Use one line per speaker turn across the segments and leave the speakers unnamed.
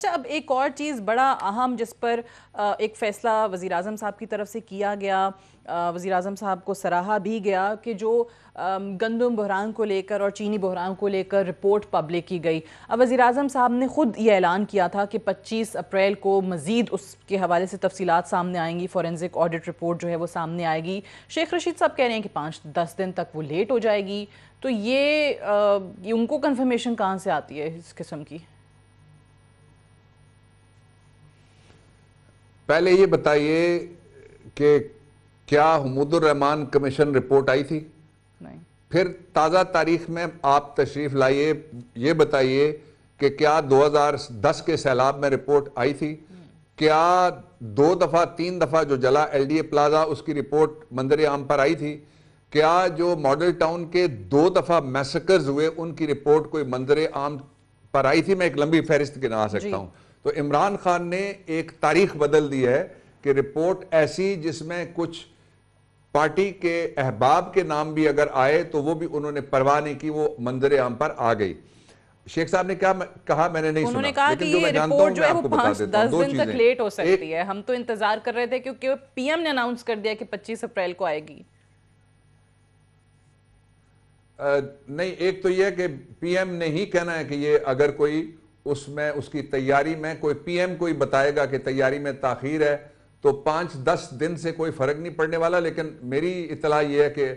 اچھا، اب ایک اور چیز بڑا اہم جس پر ایک فیصلہ وزیراعظم صاحب کی طرف سے کیا گیا، وزیراعظم صاحب کو سراہا بھی گیا کہ جو گندم بحران کو لے کر اور چینی بحران کو لے کر رپورٹ پبلک کی گئی۔ اب وزیراعظم صاحب نے خود یہ اعلان کیا تھا کہ 25 اپریل کو مزید اس کے حوالے سے تفصیلات سامنے آئیں گی، فورنزک آڈٹ رپورٹ جو ہے وہ سامنے آئے گی۔ شیخ رشید صاحب کہہ رہے ہیں کہ 5-10 دن تک وہ لیٹ ہو جائے گی، تو یہ ان کو کنفرمیشن کہاں سے آتی ہے اس قسم کی؟
پہلے یہ بتائیے کہ کیا حمود الرحمان کمیشن رپورٹ آئی تھی؟
نہیں۔
پھر تازہ تاریخ میں آپ تشریف لائیے، یہ بتائیے کہ کیا 2010 کے سیلاب میں رپورٹ آئی تھی؟ کیا 2 دفعہ 3 دفعہ جو جلا ایل ڈی اے پلازا اس کی رپورٹ منظر عام پر آئی تھی؟ کیا جو ماڈل ٹاؤن کے 2 دفعہ میسکرز ہوئے ان کی رپورٹ کوئی منظر عام پر آئی تھی؟ میں ایک لمبی فہرست گنا سکتا ہوں۔ تو عمران خان نے ایک تاریخ بدل دی ہے کہ رپورٹ ایسی جس میں کچھ پارٹی کے احباب کے نام بھی اگر آئے تو وہ بھی انہوں نے پرواہ نہیں کی، وہ منظر عام پر آ گئی۔ شیخ صاحب نے کیا کہا میں نے نہیں سنا،
انہوں نے کہا کہ یہ رپورٹ جو ہے وہ 5-10 دن تک لیٹ ہو سکتی ہے، ہم تو انتظار کر رہے تھے کیونکہ پی ایم نے اناؤنس کر دیا کہ 25 اپریل کو آئے گی۔
نہیں، ایک تو یہ کہ پی ایم نے ہی کہنا ہے کہ یہ اگر کوئی اس کی تیاری میں کوئی پی ایم کوئی بتائے گا کہ تیاری میں تاخیر ہے تو 5-10 دن سے کوئی فرق نہیں پڑنے والا، لیکن میری اطلاع یہ ہے کہ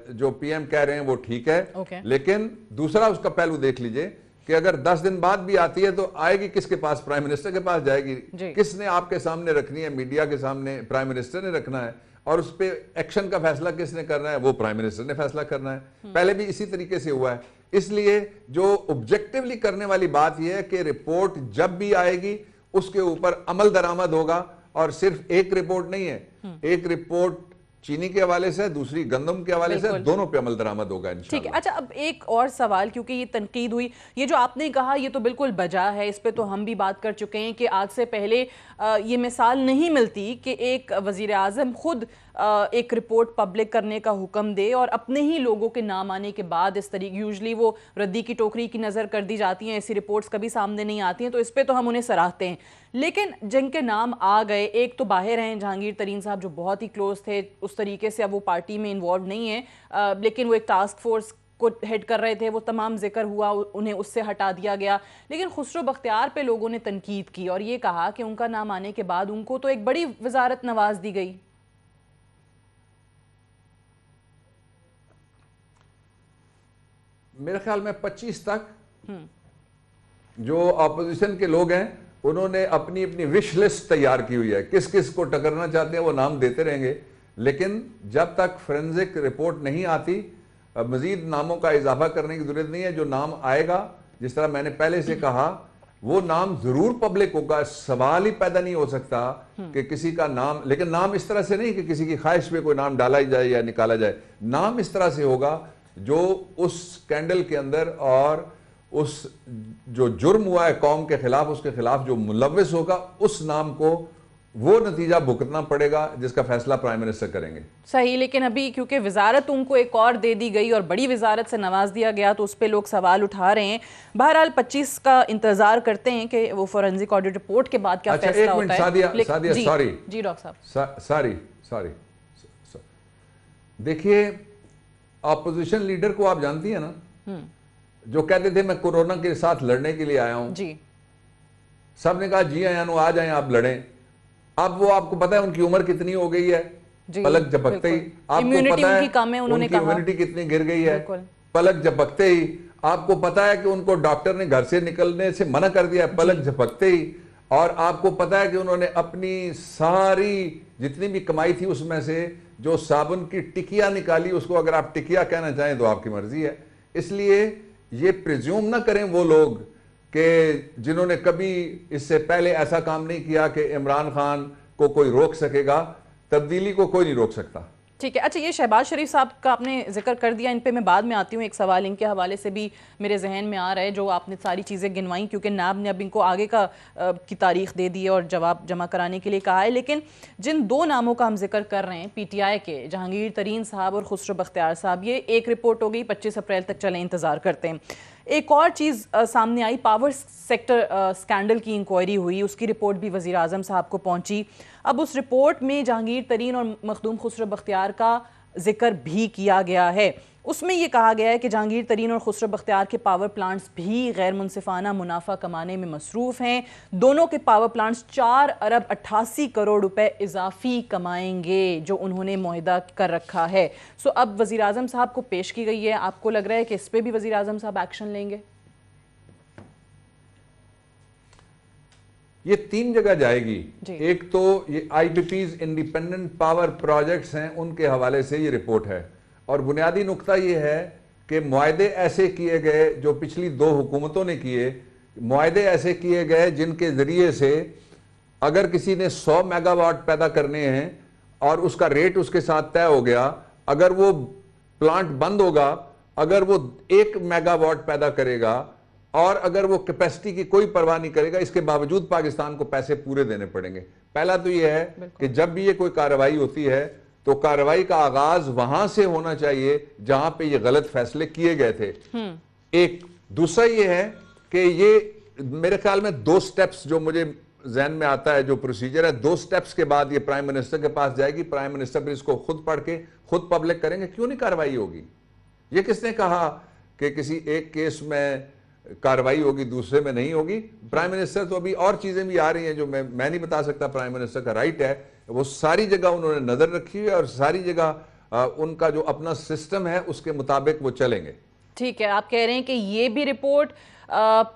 جو پی ایم کہہ رہے ہیں وہ ٹھیک ہے۔ لیکن دوسرا اس کا پہلو دیکھ لیجئے کہ اگر 10 دن بعد بھی آتی ہے تو آئے گی کس کے پاس؟ پرائم منسٹر کے پاس جائے گی۔ کس نے آپ کے سامنے رکھنی ہے؟ میڈیا کے سامنے پرائم منسٹر نے رکھنا ہے، اور اس پہ ایکشن کا فیصلہ کس نے کرنا ہے؟ وہ پرائم منسٹر نے فیصلہ کرنا ہے۔ پہلے بھی اسی طریقے سے ہوا ہے۔ اس لیے جو آبجیکٹیولی کرنے والی بات یہ ہے کہ رپورٹ جب بھی آئے گی اس کے اوپر عمل درآمد ہوگا، اور صرف ایک رپورٹ نہیں ہے، ایک رپورٹ چینی کے حوالے سے، دوسری گندم کے حوالے سے، دونوں پہ عمل درآمد ہوگا انشاءاللہ۔
ٹھیک ہے۔ اچھا، اب ایک اور سوال، کیونکہ یہ تنقید ہوئی، یہ جو آپ نے کہا یہ تو بالکل بجا ہے، اس پہ تو ہم بھی بات کر چکے ہیں کہ آج سے پہلے یہ مثال نہیں ملتی کہ ایک وزیر اعظم خود ایک رپورٹ پبلک کرنے کا حکم دے اور اپنے ہی لوگوں کے نام آنے کے بعد اس طریقے یوزلی وہ ردی کی ٹوکری کی نظر کر دی جاتی ہیں، ایسی رپورٹس کبھی سامنے نہیں آتی ہیں، تو اس پہ تو ہم انہیں سراہتے ہیں۔ لیکن جن کے نام آ گئے، ایک تو باہر ہیں جہانگیر ترین صاحب جو بہت ہی کلوز تھے، اس طریقے سے اب وہ پارٹی میں انوالو نہیں ہیں، لیکن وہ ایک ٹاسک فورس کو ہیڈ کر رہے تھے، وہ تمام ذکر ہوا، انہیں اس سے ہٹا دیا گیا۔ لیکن خسرو بختیار پہ لوگوں نے تنقید کی اور یہ کہا کہ ان کا نام آنے کے بعد ان کو تو ایک بڑی وزارت نواز دی گئی۔
میرے خیال میں 25 تک جو اپوزیشن کے لوگ ہیں انہوں نے اپنی وش لسٹ تیار کی ہوئی ہے، کس کس کو ٹکرنا چاہتے ہیں وہ نام دیتے رہیں گے، لیکن جب تک فورنزک رپورٹ نہیں آتی مزید ناموں کا اضافہ کرنے کی ضرورت نہیں ہے۔ جو نام آئے گا، جس طرح میں نے پہلے سے کہا، وہ نام ضرور پبلک ہوگا۔ سوال ہی پیدا نہیں ہو سکتا کہ کسی کا نام، لیکن نام اس طرح سے نہیں کہ کسی کی خواہش پہ کوئی نام ڈالا جائے یا نکالا جائے، نام اس طرح سے ہوگا جو اس سکینڈل کے اندر اور اس جو جرم ہوا ہے قوم کے خلاف، اس کے خلاف جو ملوث ہوگا، اس نام کو وہ نتیجہ بھگتنا پڑے گا جس کا فیصلہ پرائم منسٹر کریں گے۔
صحیح، لیکن ابھی کیونکہ وزارت ان کو ایک اور دے دی گئی اور بڑی وزارت سے نواز دیا گیا تو اس پہ لوگ سوال اٹھا رہے ہیں۔ بہرحال 25 کا انتظار کرتے ہیں کہ وہ فورنزک آڈٹ رپورٹ کے بعد کیا فیصلہ ہوتا ہے۔
اچھا، ایک منٹ سادیہ، سوری
جی ڈاکٹر صاحب،
سوری دیکھیے، اپوزیشن لیڈر کو آپ جانتی ہیں نا، جو کہتے تھے میں کورونا کے ساتھ لڑنے کے لیے آیا ہوں،
جی
سب نے کہا جی آیانو آ جائیں آپ لڑیں۔ اب وہ آپ کو پتہ ہے ان کی عمر کتنی ہو گئی ہے؟ پلک جھپکتے ہی آپ کو پتہ ہے ان کی امیونٹی کتنی گر گئی ہے؟ پلک جھپکتے ہی آپ کو پتہ ہے کہ ان کو ڈاکٹر نے گھر سے نکلنے سے منع کر دیا ہے، پلک جھپکتے ہی۔ اور آپ کو پتہ ہے کہ انہوں نے اپنی ساری جتنی بھی کمائی تھی اس میں سے جو صابن کی ٹکیا نکالی، اس کو اگر آپ ٹکیا کہنا چاہیں تو آپ کی مرضی ہے۔ اس لیے یہ پریزیوم نہ کریں وہ لوگ کہ جنہوں نے کبھی اس سے پہلے ایسا کام نہیں کیا کہ عمران خان کو کوئی روک سکے گا، تبدیلی کو کوئی نہیں روک سکتا۔
ٹھیک ہے۔ اچھا، یہ شہباز شریف صاحب کا آپ نے ذکر کر دیا، ان پہ میں بعد میں آتی ہوں، ایک سوال ان کے حوالے سے بھی میرے ذہن میں آ رہا ہے جو آپ نے ساری چیزیں گنوائیں، کیونکہ نیب نے اب ان کو آگے کی تاریخ دے دی اور جواب جمع کرانے کے لیے کہا ہے۔ لیکن جن 2 ناموں کا ہم ذکر کر رہے ہیں پی ٹی آئی کے، جہانگیر ترین صاحب اور خسرو بختیار صاحب، یہ ایک رپورٹ ہو گئی، 25 اپریل تک چلیں انتظار کرتے ہیں۔ ایک اور چیز سامنے آئی، پاور سیکٹر سکینڈل کی انکوائری ہوئی، اس کی رپورٹ بھی وزیر اعظم صاحب کو پہنچی. اب اس رپورٹ میں جہانگیر ترین اور مخدوم خسرو بختیار کا ذکر بھی کیا گیا ہے. اس میں یہ کہا گیا ہے کہ جہانگیر ترین اور خسرو بختیار کے پاور پلانٹس بھی غیر منصفانہ منافع کمانے میں مصروف ہیں. دونوں کے پاور پلانٹس 4 ارب 88 کروڑ روپے اضافی کمائیں گے جو انہوں نے معاہدہ کر رکھا ہے. اب وزیر اعظم صاحب کو پیش کی گئی ہے، آپ کو لگ رہا ہے کہ اس پہ بھی وزیر اعظم صاحب ایکشن لیں گے؟
یہ 3 جگہ جائے گی. ایک تو یہ I P Ps independent power projects ہیں، ان کے حوالے سے یہ رپورٹ ہے. اور بنیادی نقطہ یہ ہے کہ معاہدے ایسے کیے گئے جو پچھلی 2 حکومتوں نے کیے، معاہدے ایسے کیے گئے جن کے ذریعے سے اگر کسی نے 100 میگا واٹ پیدا کرنے ہیں اور اس کا ریٹ اس کے ساتھ طے ہو گیا، اگر وہ پلانٹ بند ہوگا، اگر وہ 1 میگا واٹ پیدا کرے گا اور اگر وہ کیپیسٹی کی کوئی پرواہ نہیں کرے گا، اس کے باوجود پاکستان کو پیسے پورے دینے پڑیں گے. پہلا تو یہ ہے کہ جب بھی یہ کوئی کارروائی ہوتی ہے تو کارروائی کا آغاز وہاں سے ہونا چاہیے جہاں پہ یہ غلط فیصلے کیے گئے تھے. ایک دوسرا یہ ہے کہ یہ میرے خیال میں 2 سٹیپس جو مجھے ذہن میں آتا ہے جو پروسیجر ہے، 2 سٹیپس کے بعد یہ پرائم منسٹر کے پاس جائے گی. پرائم منسٹر پھر اس کو خود پڑھ کے خود پبلک کریں گے. کیوں نہیں کارروائی ہوگی؟ یہ کس نے کہا کہ کسی ایک کیس میں کارروائی ہوگی دوسرے میں نہیں ہوگی؟ پرائم منسٹر تو ابھی اور چیزیں بھی آ رہی ہیں جو میں نہیں بتا سکتا، پرائم منسٹر کا رائٹ ہے، وہ ساری جگہ انہوں نے نظر رکھی ہے اور ساری جگہ ان کا جو اپنا سسٹم ہے اس کے مطابق وہ چلیں گے.
ٹھیک ہے، آپ کہہ رہے ہیں کہ یہ بھی رپورٹ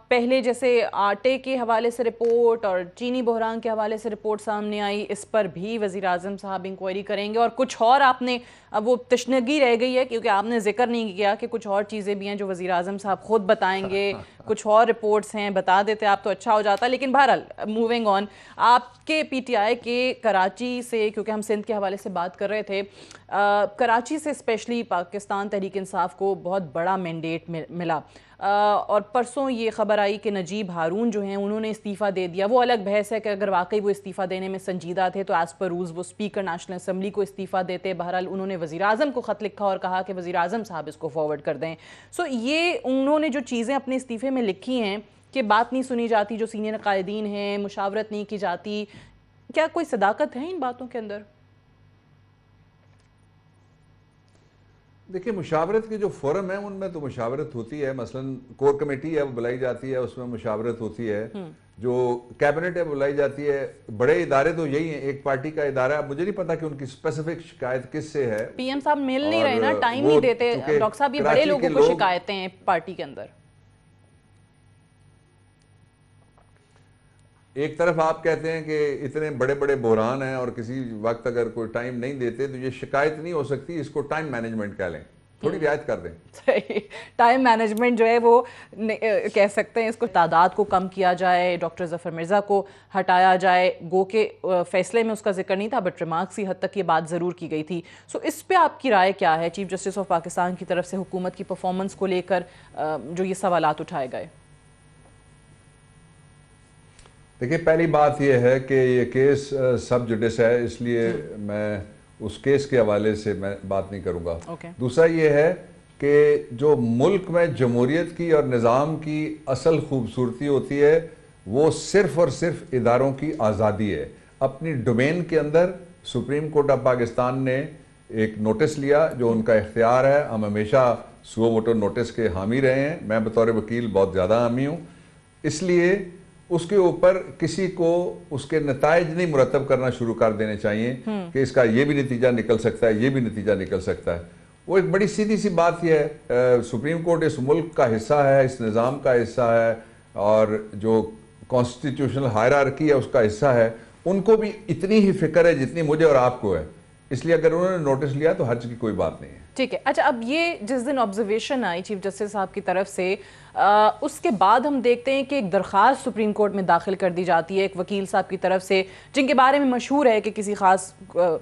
پہلے جیسے آٹے کے حوالے سے رپورٹ اور چینی بحران کے حوالے سے رپورٹ سامنے آئی، اس پر بھی وزیر اعظم صاحب انکوائری کریں گے. اور کچھ اور آپ نے وہ تشنگی رہ گئی ہے کیونکہ آپ نے ذکر نہیں کیا کہ کچھ اور چیزیں بھی ہیں جو وزیر اعظم صاحب خود بتائیں گے، کچھ اور رپورٹس ہیں، بتا دیتے آپ تو اچھا ہو جاتا. لیکن بہرحال موونگ آن، آپ کے پی ٹی آئی کے کراچی سے، کیونکہ ہم سندھ کے حوالے سے بات کر رہے تھے، کراچی سے اسپیشلی پاکستان تحریک انصاف کو بہت بڑا مینڈیٹ ملا اور پرسوں یہ خبر آئی کہ نجیب ہارون جو ہیں انہوں نے استعفیٰ دے دیا. وہ الگ بحث ہے کہ اگر واقعی وہ استعفیٰ دینے میں سنجیدہ تھے تو ایز پر رولز وہ اسپیکر نیشنل اسمبلی کو استعفیٰ دیتے. بہرحال انہوں نے وزیر اعظم کو خط لکھا اور کہا کہ وزیر اعظم صاحب اس کو فارورڈ کر دیں. یہ انہوں نے جو چیزیں اپنے استعفے میں لکھی ہیں کہ بات نہیں سنی جاتی، جو سینئر قائدین ہیں، مشاورت نہیں کی جاتی، کیا کوئی صداقت ہے ان باتوں کے اندر؟
دیکھیں، مشاورت کے جو فورم ہیں ان میں تو مشاورت ہوتی ہے. مثلا کور کمیٹی ہے وہ بلائی جاتی ہے، اس میں مشاورت ہوتی ہے. جو کیبنٹ ہے وہ بلائی جاتی ہے. بڑے ادارے تو یہی ہیں، ایک پارٹی کا ادارہ ہے. اب مجھے نہیں پتا کہ ان کی اسپیسیفک شکایت کس سے ہے.
پی ایم صاحب مل نہیں رہے نا، ٹائم نہیں دیتے. ڈاکٹر صاحب یہ بڑے لوگوں کو شکایتیں ہیں پارٹی کے اندر.
ایک طرف آپ کہتے ہیں کہ اتنے بڑے بڑے بحران ہیں اور کسی وقت اگر کوئی ٹائم نہیں دیتے تو یہ شکایت نہیں ہو سکتی، اس کو ٹائم مینجمنٹ کہہ لیں، تھوڑی رعایت کر دیں.
ٹائم مینجمنٹ جو ہے وہ کہہ سکتے ہیں. اس کو تعداد کو کم کیا جائے، ڈاکٹر ظفر مرزا کو ہٹایا جائے. گو کہ فیصلے میں اس کا ذکر نہیں تھا بٹ ریمارکس کی حد تک یہ بات ضرور کی گئی تھی. اس پہ آپ کی رائے کیا ہے چیف جسٹس آف پاکستان کی طرف سے حکومت کی پرفارمنس کو لے کر جو یہ سوالات اٹھائے گئے؟
دیکھیں، پہلی بات یہ ہے کہ یہ کیس سب جوڈس ہے، اس لیے میں اس کیس کے حوالے سے میں بات نہیں کروں گا. دوسرا یہ ہے کہ جو ملک میں جمہوریت کی اور نظام کی اصل خوبصورتی ہوتی ہے وہ صرف اور صرف اداروں کی آزادی ہے. اپنی ڈومین کے اندر سپریم کورٹ آف پاکستان نے ایک نوٹس لیا جو ان کا اختیار ہے. ہم ہمیشہ سو ووٹو نوٹس کے حامی رہے ہیں، میں بطور وکیل بہت زیادہ حامی ہوں. اس لیے اس کے اوپر کسی کو اس کے نتائج نہیں مرتب کرنا شروع کر دینے چاہیے کہ اس کا یہ بھی نتیجہ نکل سکتا ہے، یہ بھی نتیجہ نکل سکتا ہے. وہ ایک بڑی سیدھی سی بات یہ ہے، سپریم کورٹ اس ملک کا حصہ ہے، اس نظام کا حصہ ہے اور جو کانسٹیٹیوشنل ہائرارکی ہے اس کا حصہ ہے. ان کو بھی اتنی ہی فکر ہے جتنی مجھے اور آپ کو ہے، اس لیے اگر انہوں نے نوٹس لیا تو حرج کی کوئی بات نہیں ہے.
ٹھیک ہے. اچھا، اب یہ جس دن آبزرویشن آئی چیف جسٹس صاحب کی طرف سے، اس کے بعد ہم دیکھتے ہیں کہ ایک درخواست سپریم کورٹ میں داخل کر دی جاتی ہے ایک وکیل صاحب کی طرف سے، جن کے بارے میں مشہور ہے کہ کسی خاص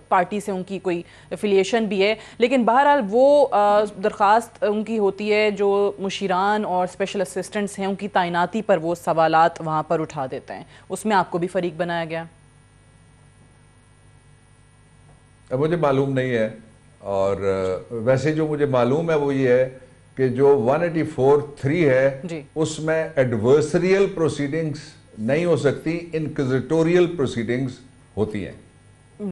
پارٹی سے ان کی کوئی افیلیشن بھی ہے. لیکن بہرحال وہ درخواست ان کی ہوتی ہے جو مشیران اور اسپیشل اسسٹنٹس ہیں ان کی تعیناتی پر وہ سوالات وہاں پر اٹھا دیتے ہیں. اس میں آپ کو بھی فریق بنایا گیا؟
اب مجھے معلوم نہیں ہے، اور ویسے جو مجھے معلوم ہے وہ یہ ہے کہ جو 184(3) ہے اس میں ایڈورسریل پروسیڈنگز نہیں ہو سکتی، انکوزیٹوریل پروسیڈنگز ہوتی ہیں.